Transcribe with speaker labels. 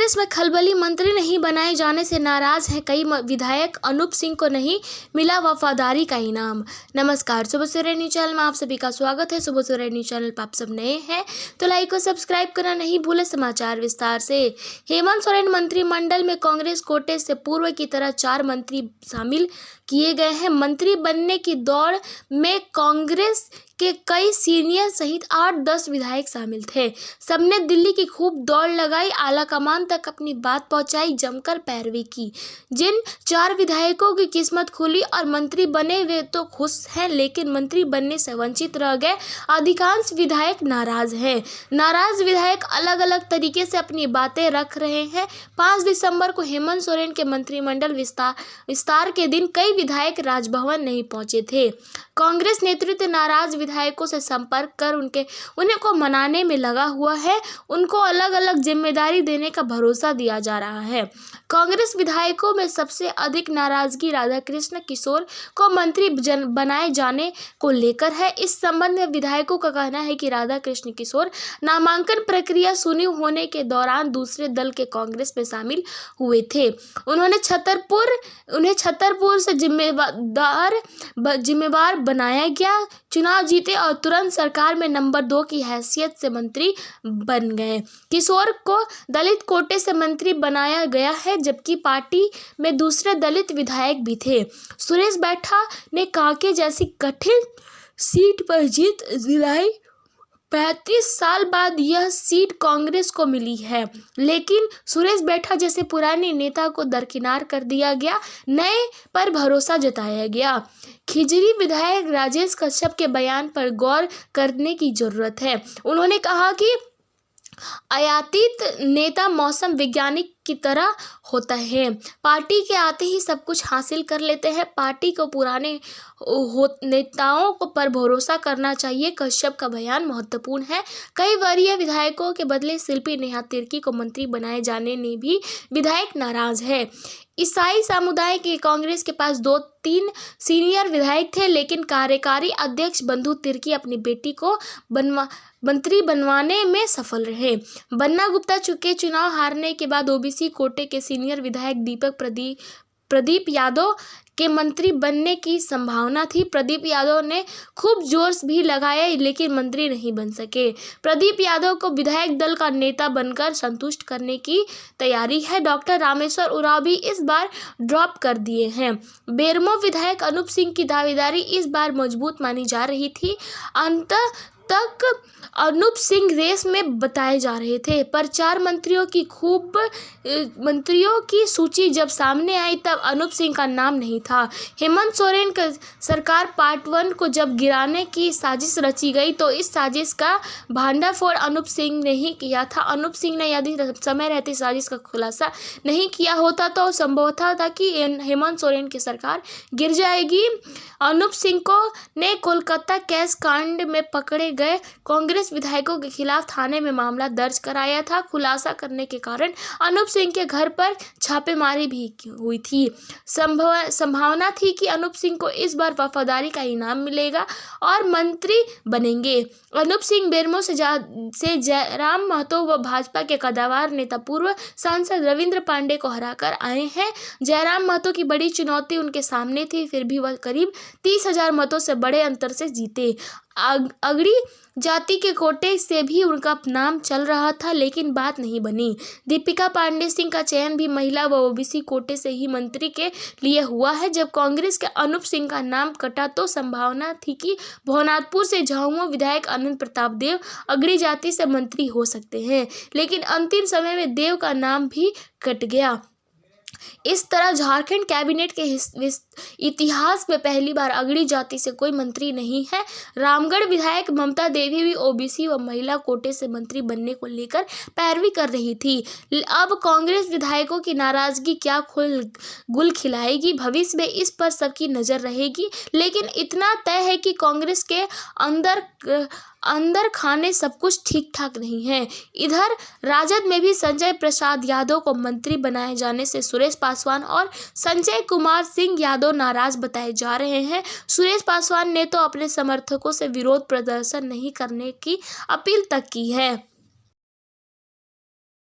Speaker 1: कांग्रेस में खलबली। मंत्री नहीं बनाए जाने से नाराज हैं कई विधायक। अनूप सिंह को नहीं मिला वफादारी का इनाम। नमस्कार, सुबह सवेरे न्यूज चैनल में आप सभी का स्वागत है। सुबह सवेरे न्यूज चैनल पर आप सब नए हैं तो लाइक और सब्सक्राइब करना नहीं भूले। समाचार विस्तार से। हेमंत सोरेन मंत्रिमंडल में कांग्रेस कोटे से पूर्व की तरह 4 मंत्री शामिल किए गए हैं। मंत्री बनने की दौड़ में कांग्रेस के कई सीनियर सहित 8-10 विधायक शामिल थे। सबने दिल्ली की खूब दौड़ लगाई, आलाकमान तक अपनी बात पहुंचाई, जमकर पैरवी की। जिन 4 विधायकों की किस्मत खुली और मंत्री बने वे तो खुश हैं, लेकिन मंत्री बनने से वंचित रह गए अधिकांश विधायक नाराज हैं। नाराज विधायक अलग अलग तरीके से अपनी बातें रख रहे हैं। 5 दिसंबर को हेमंत सोरेन के मंत्रिमंडल विस्तार के दिन कई विधायक राजभवन नहीं पहुंचे थे। कांग्रेस नेतृत्व नाराज विधायकों से संपर्क कर उन्हें को मनाने में लगा हुआ है। उनको अलग अलग जिम्मेदारी देने का भरोसा दिया जा रहा है। कांग्रेस विधायकों में सबसे अधिक नाराजगी राधाकृष्ण किशोर को मंत्री बनाए जाने को लेकर है। इस संबंध में विधायकों का कहना है कि राधाकृष्ण किशोर नामांकन प्रक्रिया शुरू होने के दौरान दूसरे दल के कांग्रेस में शामिल हुए थे। उन्हें छतरपुर से जिम्मेवार बनाया गया, चुनाव जीते और तुरंत सरकार में नंबर 2 की हैसियत से मंत्री बन गए। किशोर को दलित कोटे से मंत्री बनाया गया है, जबकि पार्टी में दूसरे दलित विधायक भी थे। सुरेश बैठा ने कांके जैसी कठिन सीट पर जीत दिलाई। 35 साल बाद यह सीट कांग्रेस को मिली है, लेकिन सुरेश बैठा जैसे पुराने नेता को दरकिनार कर दिया गया, नए पर भरोसा जताया गया। खिजरी विधायक राजेश कश्यप के बयान पर गौर करने की जरूरत है। उन्होंने कहा कि आयातित नेता मौसम वैज्ञानिक की तरह होता है, पार्टी के आते ही सब कुछ हासिल कर लेते हैं। पार्टी को पुराने नेताओं पर भरोसा करना चाहिए। कश्यप का बयान महत्वपूर्ण है। कई वरीय विधायकों के बदले शिल्पी नेहा तिर्की को मंत्री बनाए जाने ने भी विधायक नाराज है। ईसाई समुदाय के कांग्रेस के पास 2-3 सीनियर विधायक थे, लेकिन कार्यकारी अध्यक्ष बंधु तिर्की अपनी बेटी को मंत्री बनवाने में सफल रहे। बन्ना गुप्ता के चुनाव हारने के बाद ओबीसी कोटे के सीनियर विधायक दीपक प्रदीप यादव के मंत्री बनने की संभावना थी। प्रदीप यादव ने खूब जोर भी लगाया, लेकिन मंत्री नहीं बन सके। प्रदीप यादव को विधायक दल का नेता बनकर संतुष्ट करने की तैयारी है। डॉक्टर रामेश्वर उरांव भी इस बार ड्रॉप कर दिए हैं। बेरमो विधायक अनूप सिंह की दावेदारी इस बार मजबूत मानी जा रही थी। अंत तक अनूप सिंह रेस में बताए जा रहे थे, पर 4 मंत्रियों की सूची जब सामने आई तब अनूप सिंह का नाम नहीं था। हेमंत सोरेन की सरकार पार्ट 1 को जब गिराने की साजिश रची गई तो इस साजिश का भांडाफोड़ अनूप सिंह ने ही किया था। अनूप सिंह ने यदि समय रहते साजिश का खुलासा नहीं किया होता तो संभवतः था कि हेमंत सोरेन की सरकार गिर जाएगी। अनूप सिंह ने कोलकाता कैश कांड में पकड़े गए कांग्रेस विधायकों के खिलाफ थाने में मामला दर्ज कराया था। खुलासा करने के कारण अनूप सिंह के घर पर छापेमारी भी हुई थी। संभावना थी कि अनूप सिंह को इस बार वफादारी का इनाम मिलेगा और मंत्री बनेंगे। अनूप सिंह बेरमो से जयराम महतो व भाजपा के कद्दावर नेता पूर्व सांसद रविंद्र पांडे को हराकर आए हैं। जयराम महतो की बड़ी चुनौती उनके सामने थी, फिर भी वह करीब 30,000 मतों से बड़े अंतर से जीते। अगड़ी जाति के कोटे से भी उनका नाम चल रहा था, लेकिन बात नहीं बनी। दीपिका पांडे सिंह का चयन भी महिला व ओबीसी कोटे से ही मंत्री के लिए हुआ है। जब कांग्रेस के अनूप सिंह का नाम कटा तो संभावना थी कि भवनाथपुर से झामुमो विधायक अनंत प्रताप देव अगड़ी जाति से मंत्री हो सकते हैं, लेकिन अंतिम समय में देव का नाम भी कट गया। इस तरह झारखंड कैबिनेट के इतिहास में पहली बार अगड़ी जाति से कोई मंत्री नहीं है। रामगढ़ विधायक ममता देवी भी ओबीसी व महिला कोटे से मंत्री बनने को लेकर पैरवी कर रही थी। अब कांग्रेस विधायकों की नाराजगी क्या गुल खिलाएगी, भविष्य में इस पर सबकी नजर रहेगी। लेकिन इतना तय है कि कांग्रेस के अंदर खाने सब कुछ ठीक ठाक नहीं है। इधर राजद में भी संजय प्रसाद यादव को मंत्री बनाए जाने से सुरेश पासवान और संजय कुमार सिंह यादव नाराज बताए जा रहे हैं। सुरेश पासवान ने तो अपने समर्थकों से विरोध प्रदर्शन नहीं करने की अपील तक की है।